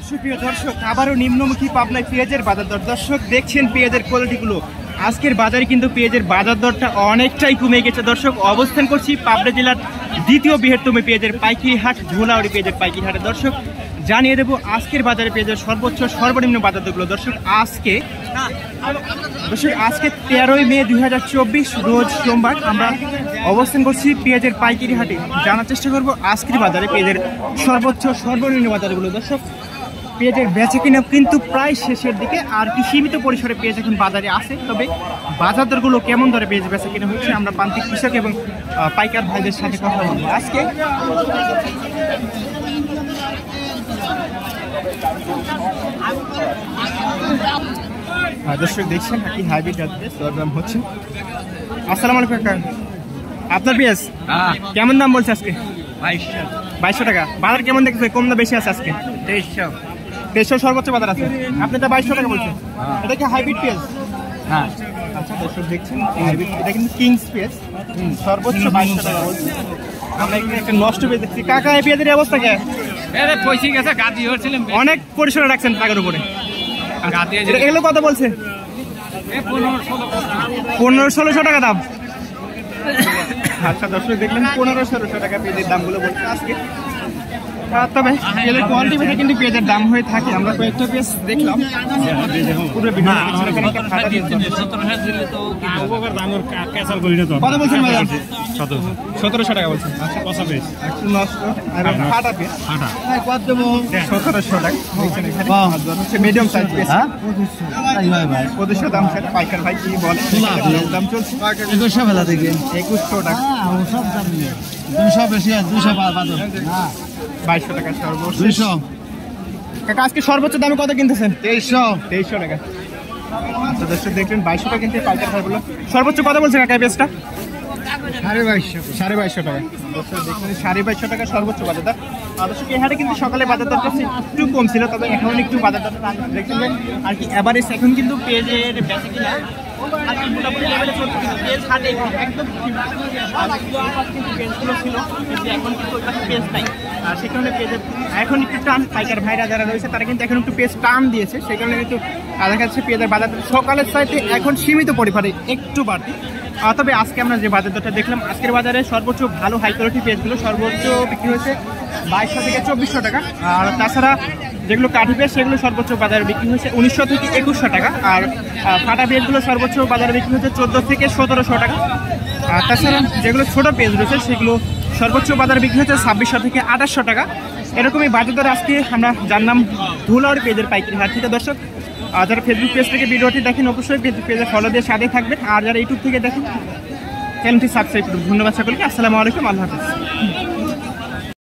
সুপ্রিয় দর্শক, আবারও নিম্নমুখী পাবনায় পেঁয়াজের বাজার দর। দর্শক দেখছেন পেঁয়াজের কোয়ালিটিগুলো। আজকের বাজারে কিন্তু পেঁয়াজের বাজার দরটা অনেকটাই কমে গেছে। দর্শক, অবস্থান করছি পাবনা জেলার দ্বিতীয় বৃহত্তম পেঁয়াজের পাইকারি হাট ধুলাউড়ি পেঁয়াজের পাইকারি হাটে। দর্শক জানিয়ে দেবো আজকের বাজারে পেঁয়াজের সর্বোচ্চ সর্বনিম্ন বাজার দরগুলো। দর্শক আজকে 13ই মে 2024 রোজ সোমবার আমরা অবস্থান করছি পেঁয়াজের পাইকারি হাটে। জানার চেষ্টা করবো আজকের বাজারে পেঁয়াজের সর্বোচ্চ সর্বনিম্ন বাজারগুলো। দর্শক পেঁয়াজের বেচা কিনা কিন্তু প্রায় শেষের দিকে, আর কি সীমিত পরিসরে পেঁয়াজ এখন বাজারে আসে। তবে বাজার দরগুলো কেমন দরে পেঁয়াজ বেচা কিনা হচ্ছে আমরা প্রান্তিক কৃষক এবং পাইকার ভাইদের সাথে কথা বলবো আজকে। দর্শক দেখছেন কি হাইব্রিড দাম হচ্ছে। আসসালামু আলাইকুম কাকা, আপনার পেঁয়াজ কেমন দাম বলছে আজকে? 2200 টাকা। বাজার কেমন দেখছে? কম না বেশি আছে আজকে? 2300 সর্বোচ্চ বাজার আছে। আপনি তো 2200 টাকা বলছেন। এটা কি হাইব্রিড পেঁয়াজ? হ্যাঁ। আচ্ছা দর্শক দেখছেন হাইব্রিড, এটা কিন্তু কিংস পেঁয়াজ, সর্বোচ্চ 2200 টাকা বলছে। আমরা এখানে একটা নষ্ট পেঁয়াজ দেখছি। কাকা এই পেঁয়াজের অবস্থা কে? অনেক পরিসরে রাখছেন টাকার উপরে। এগুলো কত বলছে? 1500-1600 টাকা দাম। আচ্ছা দর্শক দেখলেন 1500-1600 টাকা পেঁয়াজের দামগুলো বলছে আজকে। তবে পেঁয়াজের কোয়ালিটি ভেবে কিন্তু পেঁয়াজের দাম হয়ে থাকে। আমরা কয়েকটা পেঁয়াজ দেখলাম পুরো ভিডিও। কত বলছেন ভাই? 1700 টাকা বলছেন। আচ্ছা কষা পেঁয়াজ একটু নষ্ট আর ফাটা পেঁয়াজ কত দেবো? 1700 টাকা। মিডিয়াম সাইজ পেঁয়াজ 2500 দাম। স্যার পাইকার ভাই কি বলে দাম চলছে? 2100 বেলা থেকে 2100 টাকা। সব দাম 200 বেশি, 200 2200 টাকা সর্বোচ্চ। 200 কাকা আজকে সর্বোচ্চ দামে কত কিনতেছেন? 2300 টাকা। আচ্ছা দর্শক দেখলেন 2200 টাকা কিনতে পাইকার ভাই বললো। সর্বোচ্চ কত বলছে কাকা পেঁয়াজটা? 2250 টাকা। দর্শক দেখলেন 2250 টাকা সর্বোচ্চ বাজার দর। দর্শক এই হাটে কিন্তু সকালে বাজার দরটা একটু কম ছিল, তবে এখন একটু বাজার দরটা দেখছেন আর কি এভারেজ এখন কিন্তু পেঁয়াজের বেচা কিনা মোটামুটি লেভেলে চলছে। পেঁয়াজ হাটে একদম পেঁয়াজগুলো ছিল, কিন্তু এখন কিন্তু পেঁয়াজ নাই। আর সে কারণে পেঁয়াজের এখন একটু টান। পাইকার ভাইরা যারা রয়েছে তারা কিন্তু এখন একটু পেঁয়াজ টান দিয়েছে, সেই কারণে কিন্তু দেখা যাচ্ছে পেঁয়াজের বাজার সকালের চাইতে এখন সীমিত পরিমাণে একটু বাড়তি। তবে আজকে আমরা যে বাজার দরটা দেখলাম, আজকের বাজারে সর্বোচ্চ ভালো হাই কোয়ালিটি পেঁয়াজগুলো সর্বোচ্চ বিক্রি হয়েছে 2200 থেকে 2400 টাকা। আর তাছাড়া যেগুলো কাঠি পেঁয়াজ সেগুলো সর্বোচ্চ বাজারে বিক্রি হয়েছে 1900 থেকে 2100 টাকা। আর ফাটা পেঁয়াজগুলো সর্বোচ্চ বাজারে বিক্রি হচ্ছে 1400 থেকে 1700 টাকা। আর তাছাড়া যেগুলো ছোটো পেঁয়াজ রয়েছে সেগুলো সর্বোচ্চ বাজারে বিক্রি হচ্ছে 2600 থেকে 2800 টাকা। এরকমই বাজার দরে আজকে আমরা জানলাম ধুলাউড়ি পেঁয়াজের পাইকারি হাট থেকে। দর্শক যারা ফেসবুক পেজ থেকে ভিডিওটি দেখেন অবশ্যই পেজে ফলো দিয়ে সাথে থাকবেন, আর যারা ইউটিউব থেকে দেখেন চ্যানেলটি সাবস্ক্রাইব করুন। ধন্যবাদ সকলকে। আসসালামু আলাইকুম, আল্লাহ হাফেজ।